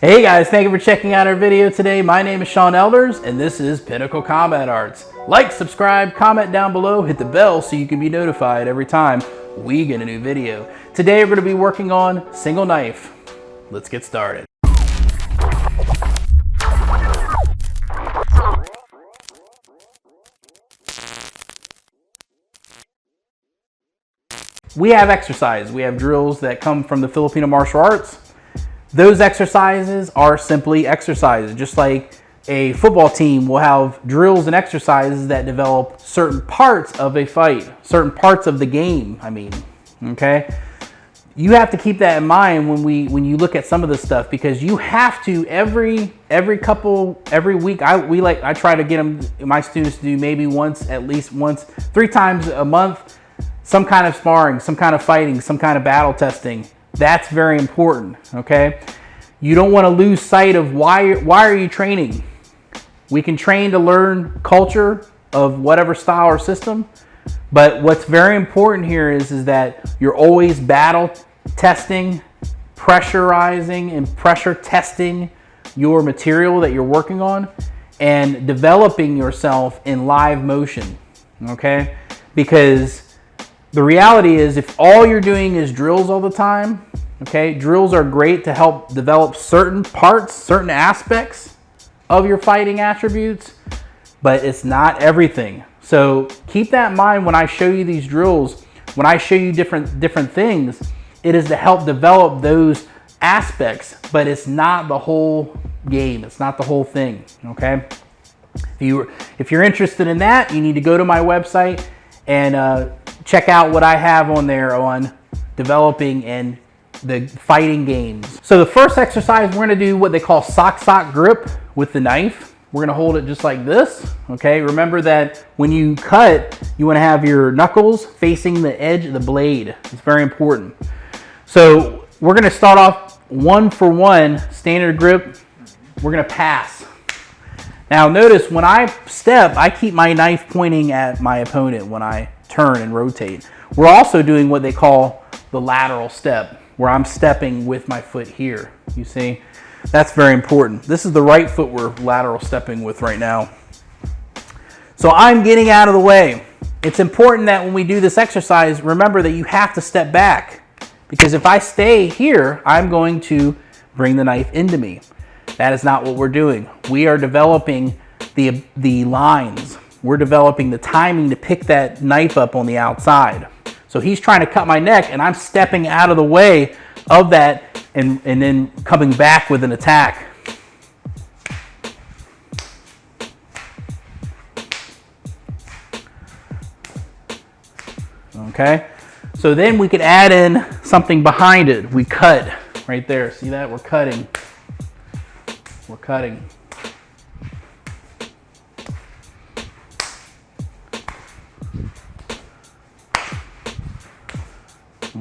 Hey guys, thank you for checking out our video today. My name is Sean Elders and this is Pinnacle Combat Arts. Like, subscribe, comment down below, hit the bell so you can be notified every time we get a new video. Today we're going to be working on single knife. Let's get started. We have exercise. We have drills that come from the Filipino martial arts. Those exercises are simply exercises, just like a football team will have drills and exercises that develop certain parts of a fight, certain parts of the game, okay? You have to keep that in mind when you look at some of this stuff, because you have to every week. I try to get my students to do maybe at least once, 3 times a month, some kind of sparring, some kind of fighting, some kind of battle testing. That's very important, okay? You don't want to lose sight of why are you training? We can train to learn culture of whatever style or system, but what's very important here is that you're always battle testing, pressurizing and pressure testing your material that you're working on and developing yourself in live motion, okay? Because the reality is, if all you're doing is drills all the time, okay, drills are great to help develop certain parts, certain aspects of your fighting attributes, but it's not everything. So keep that in mind when I show you these drills. When I show you different things, it is to help develop those aspects, but it's not the whole game. It's not the whole thing, okay? If you're interested in that, you need to go to my website and check out what I have on there on developing and the fighting games. So the first exercise, we're gonna do what they call sock grip with the knife. We're gonna hold it just like this, okay? Remember that when you cut, you wanna have your knuckles facing the edge of the blade. It's very important. So we're gonna start off 1-for-1, standard grip. We're gonna pass. Now notice when I step, I keep my knife pointing at my opponent when I turn and rotate. We're also doing what they call the lateral step, where I'm stepping with my foot here. You see, that's very important. This is the right foot we're lateral stepping with right now. So I'm getting out of the way. It's important that when we do this exercise, remember that you have to step back, because if I stay here, I'm going to bring the knife into me. That is not what we're doing. We are developing the lines. We're developing the timing to pick that knife up on the outside. So he's trying to cut my neck and I'm stepping out of the way of that and then coming back with an attack. Okay, so then we could add in something behind it. We cut right there. See that? We're cutting. We're cutting.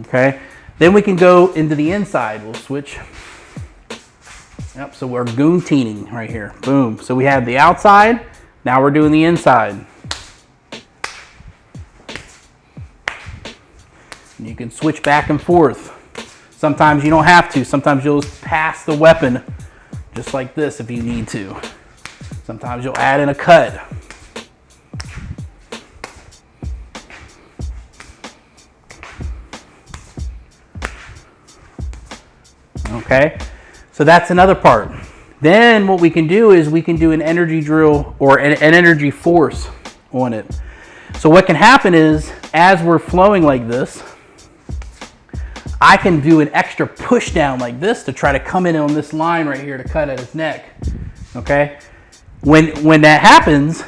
Okay, then we can go into the inside. We'll switch. Yep, so we're guillotine right here. Boom. So we have the outside. Now we're doing the inside. And you can switch back and forth. Sometimes you don't have to. Sometimes you'll just pass the weapon just like this if you need to. Sometimes you'll add in a cut. Okay, so that's another part. Then what we can do is we can do an energy drill or an energy force on it. So what can happen is, as we're flowing like this, I can do an extra push down like this to try to come in on this line right here to cut at his neck. Okay, when that happens,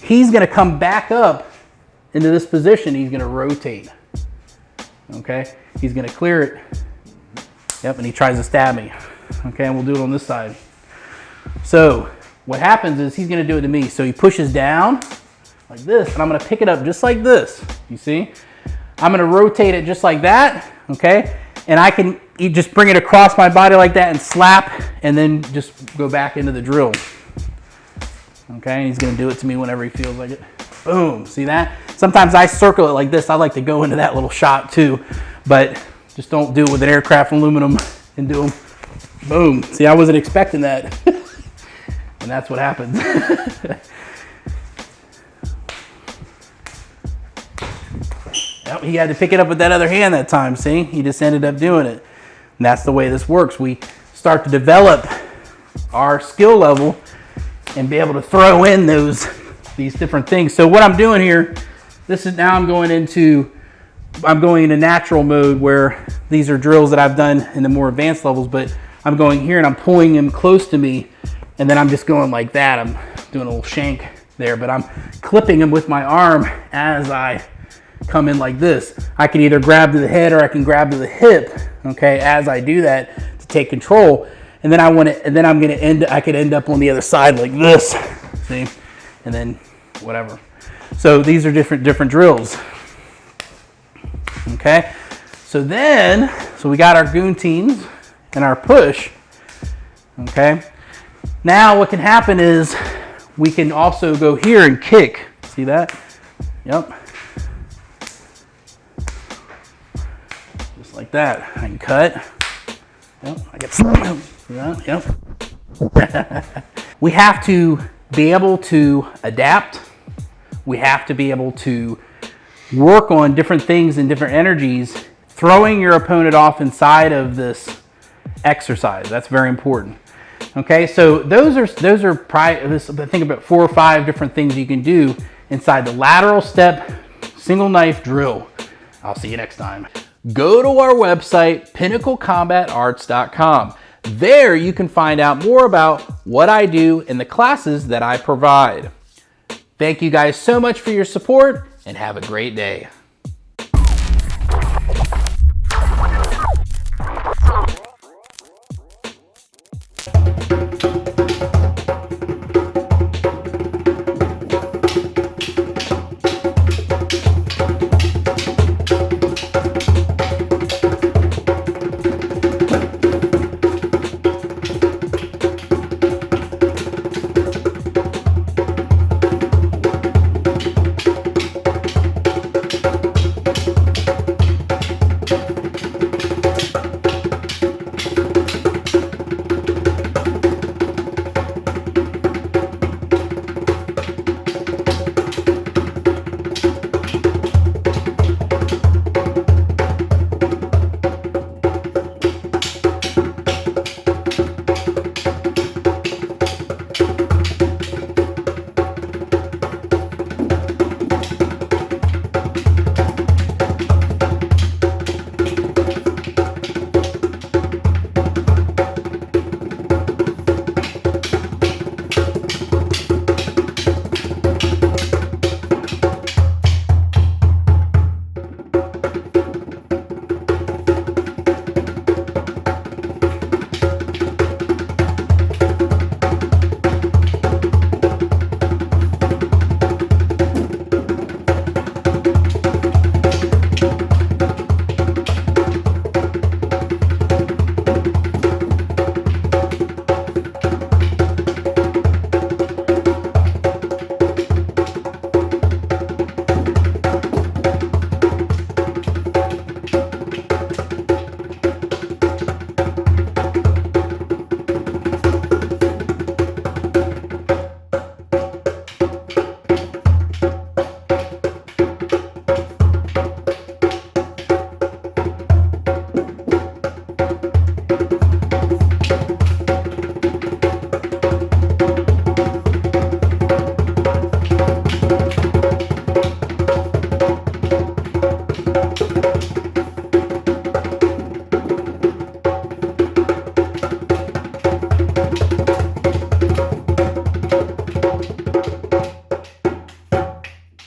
he's going to come back up into this position. He's going to rotate. Okay, he's going to clear it. Yep, and he tries to stab me. Okay, and we'll do it on this side. So what happens is he's gonna do it to me. So he pushes down like this, and I'm gonna pick it up just like this. You see? I'm gonna rotate it just like that, okay? And I can just bring it across my body like that and slap, and then just go back into the drill. Okay, and he's gonna do it to me whenever he feels like it. Boom, see that? Sometimes I circle it like this. I like to go into that little shot too, but just don't do it with an aircraft aluminum and do them Boom. See, I wasn't expecting that. And that's what happens. Yep, he had to pick it up with that other hand that time, see? He just ended up doing it. And that's the way this works. We start to develop our skill level and be able to throw in these different things. So what I'm doing here, I'm going into natural mode, where these are drills that I've done in the more advanced levels, but I'm going here and I'm pulling him close to me, and then I'm just going like that. I'm doing a little shank there, but I'm clipping him with my arm as I come in like this. I can either grab to the head or I can grab to the hip, okay, as I do that to take control. And then I could end up on the other side like this, see? And then whatever. So these are different drills. Okay? So we got our goon teams and our push. Okay? Now what can happen is we can also go here and kick. See that? Yep. Just like that. I can cut. Yep. I get that. Yep. We have to be able to adapt. We have to be able to work on different things and different energies, throwing your opponent off inside of this exercise. That's very important. Okay, so those are probably, I think, about 4 or 5 different things you can do inside the lateral step single knife drill. I'll see you next time. Go to our website, pinnaclecombatarts.com. There you can find out more about what I do in the classes that I provide. Thank you guys so much for your support, and have a great day.